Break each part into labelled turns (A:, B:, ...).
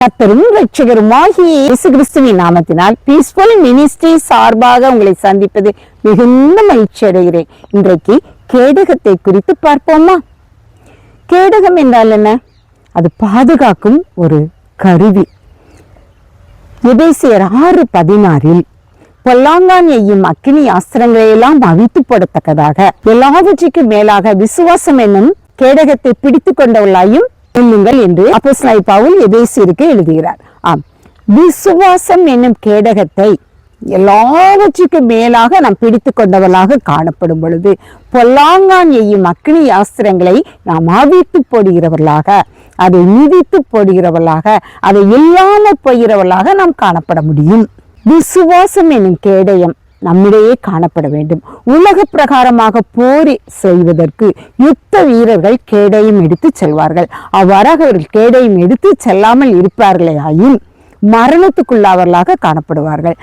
A: கர்த்தரும் இரட்சகருமாகிய இயேசு கிறிஸ்துவின் நாமத்தினால் பீஸ்ஃபுல் மினிஸ்ட்ரி சார்பாக உங்களை சந்திப்பது மிகுந்த மகிழ்ச்சி அடைகிறேன். இன்றைக்கு கேடகத்தை குறித்து பார்ப்போமா? கேடகம் என்றால் என்ன? அது பாதுகாக்கும் ஒரு கருவி. எபேசியர் 6:16 பொல்லாங்கான் எய்யும் அக்கினி ஆஸ்திரங்களை எல்லாம் அவித்து போடத்தக்கதாக எல்லாவற்றுக்கும் மேலாக விசுவாசம் என்னும் கேடகத்தை பிடித்து கொண்டவர்களாயும் இல்லுங்கள் என்று அப்போஸ்தலனாகிய பவுல் எபேசியருக்கு எழுதுகிறார். விசுவாசம் என்னும் கேடகத்தை எல்லாவற்றுக்கும் மேலாக நாம் பிடித்து கொண்டவர்களாக காணப்படும் பொழுது பொல்லாங்கான் எய்யும் அக்கினி ஆஸ்திரங்களை நாம் அவித்து போடுகிறவர்களாக, அதை மிதித்து போடுகிறவர்களாக, அதை இல்லாமல் போகிறவர்களாக நாம் காணப்பட முடியும். விசுவாசம் என்னும் கேடயம் நம்மிடையே காணப்பட வேண்டும். உலக பிரகாரமாக போர் செய்வதற்கு யுத்த வீரர்கள் கேடயம் எடுத்து செல்வார்கள். அவ்வாறாக அவர்கள் கேடயம் எடுத்து செல்லாமல் இருப்பார்களே ஆயின் மரணத்துக்குள்ளாவர்களாக காணப்படுவார்கள்.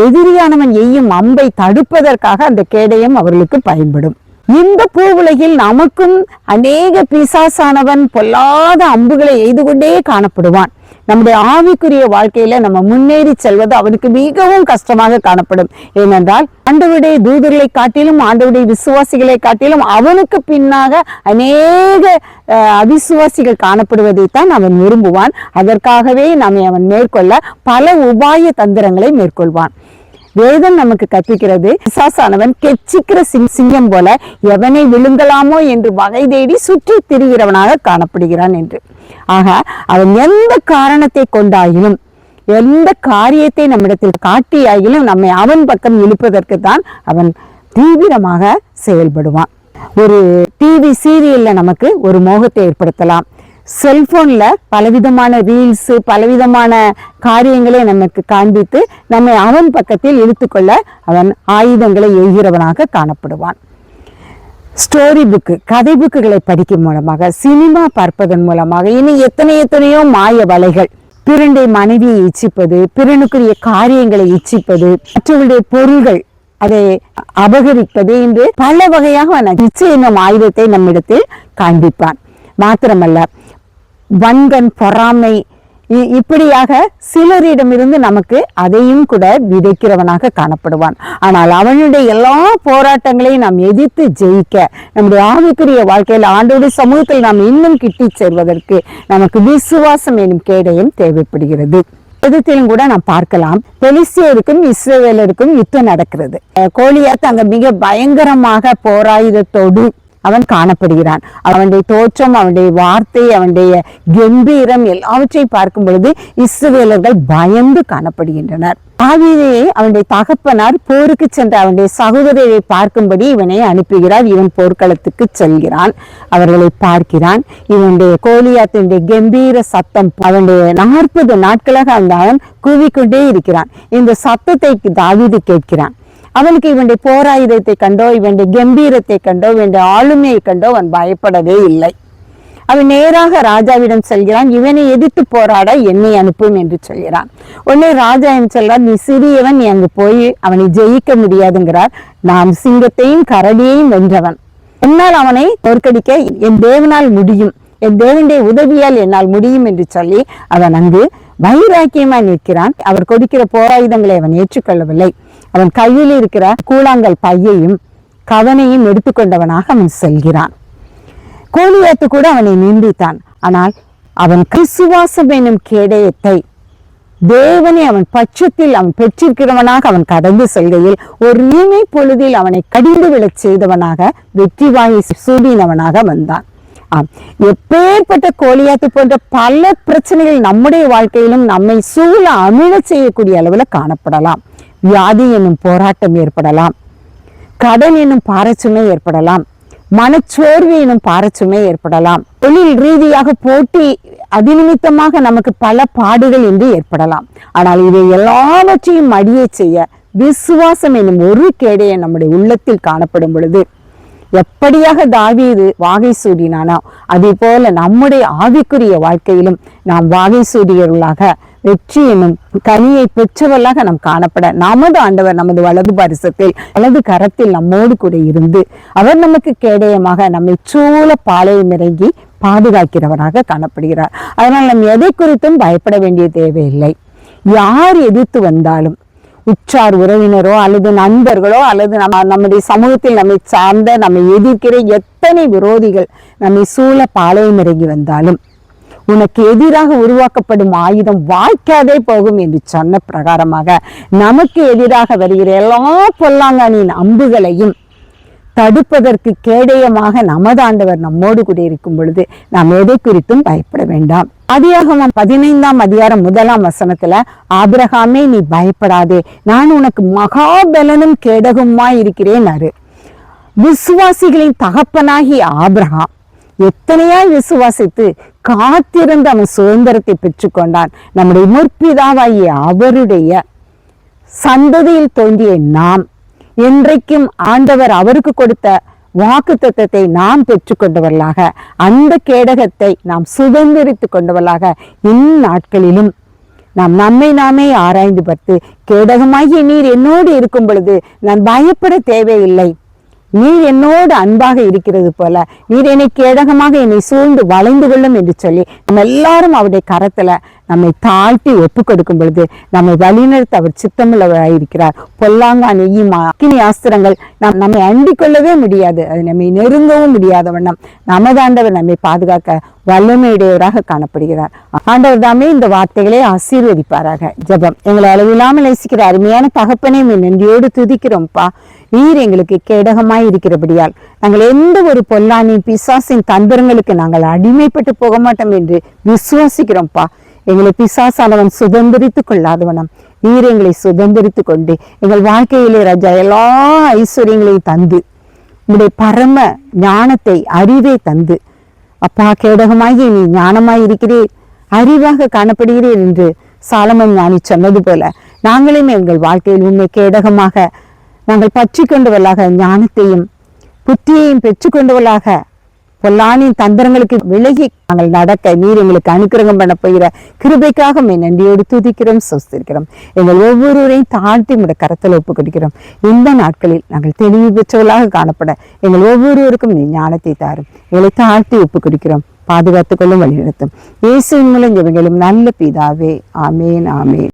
A: எதிரியானவன் எய்யும் அம்பை தடுப்பதற்காக அந்த கேடயம் அவர்களுக்கு பயன்படும். இந்த பூ உலகில் நமக்கும் அநேக பிசாசானவன் பொல்லாத அம்புகளை எய்து கொண்டே காணப்படுவான். நம்முடைய ஆவிக்குரிய வாழ்க்கையில நம்ம முன்னேறி செல்வது அவனுக்கு மிகவும் கஷ்டமாக காணப்படும். ஏனென்றால் ஆண்டவருடைய தூதர்களை காட்டிலும், ஆண்டவருடைய விசுவாசிகளை காட்டிலும் அவனுக்கு பின்னாக அநேக அவிசுவாசிகள் காணப்படுவதைத்தான் அவன் விரும்புவான். அதற்காகவே நம்மை அவன் மேற்கொள்ள பல உபாய தந்திரங்களை மேற்கொள்வான். வேதம் நமக்கு கற்பிக்கிறது, பிசாசானவன் கெச்சிக்கிற சிங்கம் போல எவனை விழுங்கலாமோ என்று வகை தேடி சுற்றி திரிகிறவனாக காணப்படுகிறான் என்று. ஆக அவன் எந்த காரணத்தை கொண்டாயினும், எந்த காரியத்தை நம்மிடத்தில் காட்டியாயினும் நம்மை அவன் பக்கம் இழுப்பதற்கு தான் அவன் தீவிரமாக செயல்படுவான். ஒரு டிவி சீரியல்ல நமக்கு ஒரு மோகத்தை ஏற்படுத்தலாம். செல்போன்ல பலவிதமான ரீல்ஸ், பலவிதமான காரியங்களை நமக்கு காண்பித்து நம்மை அவன் பக்கத்தில் இழுத்துக்கொள்ள அவன் ஆயுதங்களை எய்கிறவனாக காணப்படுவான். ஸ்டோரி புக்கு, கதை புக்குகளை படிக்கும் மூலமாக, சினிமா பார்ப்பதன் மூலமாக, இனி எத்தனையோ மாய வலைகள், பிறனுடைய மனைவியை இச்சிப்பது, பிறனுக்குரிய காரியங்களை இச்சிப்பது, மற்றவர்களுடைய பொருள்கள் அதை அபகரிப்பது என்று பல வகையாக நிச்சயம் ஆயுதத்தை நம்மிடத்தில் காண்பிப்பான். மாத்திரமல்ல, வன்கண், பொறாமை, இப்படியாக சிலரிடமிருந்து நமக்கு அதையும் கூட விதைக்கிறவனாக காணப்படுவான். ஆனால் அவனுடைய எல்லா போராட்டங்களையும் நாம் எதிர்த்து ஜெயிக்க, நம்முடைய ஆவிக்குரிய வாழ்க்கையில் ஆண்டவருடைய சமூகத்தில் நாம் இன்னும் கிட்டி சேர்வதற்கு நமக்கு விசுவாசம் எனும் கேடயம் தேவைப்படுகிறது. யுத்தத்திலும் கூட நாம் பார்க்கலாம், பெலிஸ்தியருக்கும் இஸ்ரவேலருக்கும் யுத்தம் நடக்கிறது. கோலியாத் அங்க மிக பயங்கரமாக போராயுதத்தோடு அவன் காணப்படுகிறான். அவனுடைய தோற்றம், அவனுடைய வார்த்தை, அவனுடைய கம்பீரம் எல்லாவற்றையும் பார்க்கும் பொழுது இஸ்ரவேலர்கள் பயந்து காணப்படுகின்றனர். தாவீதை அவனுடைய தகப்பனார் போருக்கு சென்ற அவனுடைய சகோதரரை பார்க்கும்படி இவனை அனுப்புகிறார். இவன் போர்க்களத்துக்கு செல்கிறான், அவர்களை பார்க்கிறான். இவனுடைய கோலியாத்தினுடைய கம்பீர சத்தம், அவனுடைய 40 நாட்களாக அவன் கூவிக்கொண்டே இருக்கிறான். இந்த சத்தத்தை தாவீது கேட்கிறான். அவனுக்கு இவனுடைய போராயுதத்தை கண்டோ, இவனுடைய கம்பீரத்தை கண்டோ, இவனுடைய ஆளுமையை கண்டோ அவன் பயப்படவே இல்லை. அவன் நேராக ராஜாவிடம் செல்கிறான். இவனை எதிர்த்து போராட என்னை அனுப்பும் என்று சொல்கிறான். உடனே ராஜா என்ன சொல்றார், நீ சிறியவன், நீ அங்கு போய் அவனை ஜெயிக்க முடியாதுங்கிறார். நான் சிங்கத்தையும் கரடியையும் வென்றவன், என்னால் அவனை தோற்கடிக்க என் தேவனால் முடியும், என் தேவனுடைய உதவியால் என்னால் முடியும் என்று சொல்லி அவன் அங்கு வைராக்கியமாய் நிற்கிறான். அவர் கொடுக்கிற போராயுதங்களை அவன் ஏற்றுக்கொள்ளவில்லை. அவன் கையில் இருக்கிற கூழாங்கல் பையையும் கவனையும் எடுத்துக்கொண்டவனாக அவன் செல்கிறான். கோலியாத்து கூட அவனை நிந்தித்தான். ஆனால் அவன் விசுவாசம் எனும் கேடயத்தை தேவனை அவன் பட்சத்தில் அவன் பெற்றிருக்கிறவனாக அவன் கடந்து செல்கையில் ஒரு இமை பொழுதில் அவனை கடிந்து விழச் செய்தவனாக, வெற்றி வாயை சூடினவனாக வந்தான். எப்பேற்பட்ட கோலியாத்து போன்ற பல பிரச்சனைகள் நம்முடைய வாழ்க்கையிலும் நம்மை சூழ அமிழ செய்யக்கூடிய அளவுல காணப்படலாம். வியாதி என்னும் போராட்டம் ஏற்படலாம், கடன் என்னும் பாரச்சுமை ஏற்படலாம், மனச்சோர்வு என்னும் பாரச்சுமை ஏற்படலாம், தொழில் ரீதியாக போட்டி அதிநிமித்தமாக நமக்கு பல பாடுகள் என்று ஏற்படலாம். ஆனால் இதை எல்லாவற்றையும் அடியே செய்ய விசுவாசம் என்னும் ஒரு கேடயம் நம்முடைய உள்ளத்தில் காணப்படும் பொழுது எப்படியாக தாவீது வாகை சூடினானோ அதே போல நம்முடைய ஆவிக்குரிய வாழ்க்கையிலும் நாம் வாகை சூடியவர்களாக வெற்றி என்னும் கனியை பெற்றவர்களாக நாம் காணப்பட நமது ஆண்டவர் நமது வலது பரிசத்தில் வலது கரத்தில் நம்மோடு கூட இருந்து அவர் நமக்கு கேடயமாக நம்மை சூழ பாளையம் இறங்கி பாதுகாக்கிறவராக காணப்படுகிறார். அதனால் நாம் எதை குறித்தும் பயப்பட வேண்டிய தேவையில்லை. யார் எதிர்த்து வந்தாலும், உற்றார் உறவினரோ அல்லது நண்பர்களோ அல்லது நம்முடைய சமூகத்தில் நம்மை சார்ந்த நம்மை எதிர்க்கிற எத்தனை விரோதிகள் நம்மை சூழ பாளையம் இறங்கி வந்தாலும் உனக்கு எதிராக உருவாக்கப்படும் ஆயுதம் வாய்க்காதே போகும் என்று சொன்ன பிரகாரமாக நமக்கு எதிராக வருகிற எல்லா பொல்லாங்கானின் அம்புகளையும் தடுப்பதற்கு கேடயமாக நமது ஆண்டவர் நம்மோடு கூட இருக்கும் பொழுது நாம் எதை குறித்தும் பயப்பட வேண்டாம். ஆதியாகமம் 15ஆம் அதிகாரம் 1ஆம் வசனத்துல, ஆபிரகாமே நீ பயப்படாதே, நான் உனக்கு மகாபலனும் கேடகமாய் இருக்கிறேன். விசுவாசிகளின் தகப்பனாகிய ஆபிரகாம் எத்தனையாய் விசுவாசித்து காத்திருந்து அவன் சுதந்திரத்தை பெற்றுக்கொண்டான். நம்முடைய முற்பிதாவாகிய அவருடைய சந்ததியில் தோன்றிய நாம் என்றைக்கும் ஆண்டவர் அவருக்கு கொடுத்த வாக்குத்தத்தத்தை நாம் பெற்றுக்கொண்டவர்களாக, அந்த கேடகத்தை நாம் சுதந்திரித்து கொண்டவர்களாக இந்நாட்களிலும் நாம் நம்மை நாமே ஆராய்ந்து பார்த்து, கேடகமாகிய நீர் என்னோடு இருக்கும் பொழுது நான் பயப்பட தேவையில்லை, நீர் என்னோடு அன்பாக இருக்கிறது போல நீர் என்னை கேடகமாக என்னை சூழ்ந்து வளைந்து கொள்ளும் என்று சொல்லி நம்ம எல்லாரும் அவருடைய கரத்துல நம்மை தாழ்த்தி ஒப்பு கொடுக்கும் பொழுது நம்மை வழிநடத்த அவர் சித்தமுள்ளவராயிருக்கிறார். பொல்லாங்கான் நெய்யும் அக்கினி ஆஸ்திரங்கள் நம்மை அண்டிக் கொள்ளவே முடியாது, அது நம்மை நெருங்கவும் முடியாத வண்ணம் நமது ஆண்டவர் நம்மை பாதுகாக்க வல்லமையுடையவராக காணப்படுகிறார். ஆண்டவர் தாமே இந்த வார்த்தைகளை ஆசீர்வதிப்பாராக. ஜெபம். எங்களை அளவில்லாமல் நேசிக்கிற அருமையான தகப்பனே நன்றியோடு துதிக்கிறோம்ப்பா. நீர் எங்களுக்கு கேடகமாய் இருக்கிறபடியால் நாங்கள் எந்த ஒரு பொல்லானின் பிசாசின் தந்திரங்களுக்கு நாங்கள் அடிமைப்பட்டு போக மாட்டோம் என்று விசுவாசிக்கிறோம்ப்பா. எங்களை பிசாசானவன் சுதந்திரித்து கொள்ளாதவனம் நீர் எங்களை சுதந்திரித்து கொண்டு எங்கள் வாழ்க்கையிலே ராஜா எல்லா ஐஸ்வர்யங்களையும் தந்து உங்களுடைய பரம ஞானத்தை அறிவை தந்து, அப்பா கேடகமாகி நீ ஞானமாய் இருக்கிறீர், அறிவாக காணப்படுகிறீர் என்று சாலமன் ஞானி சொன்னது போல நாங்களும் எங்கள் வாழ்க்கையில் உண்மை கேடகமாக நாங்கள் பற்றி கொண்டவர்களாக ஞானத்தையும் புத்தியையும் பெற்றுக்கொண்டவர்களாக பொல்லானின் தந்திரங்களுக்கு விலகி நாங்கள் நடக்க நீர் எங்களுக்கு அனுக்கிரகம் பண்ண போகிற கிருபைக்காக நன்றியோடு துதிக்கிறோம், சொஸ்திருக்கிறோம். எங்கள் ஒவ்வொருவரையும் தாழ்த்தி முட கரத்தில் ஒப்பு கொடுக்கிறோம். இந்த நாட்களில் நாங்கள் தெளிவு பெற்றவர்களாக காணப்பட எங்கள் ஒவ்வொருவருக்கும் நீ ஞானத்தை தாரும். எங்களை தாழ்த்தி ஒப்பு கொடுக்கிறோம். பாதுகாத்துக் கொள்ளும், வழிநடத்தும். இயேசுவின் மூலம் ஜெபங்களும் நல்ல பிதாவே. ஆமேன், ஆமேன்.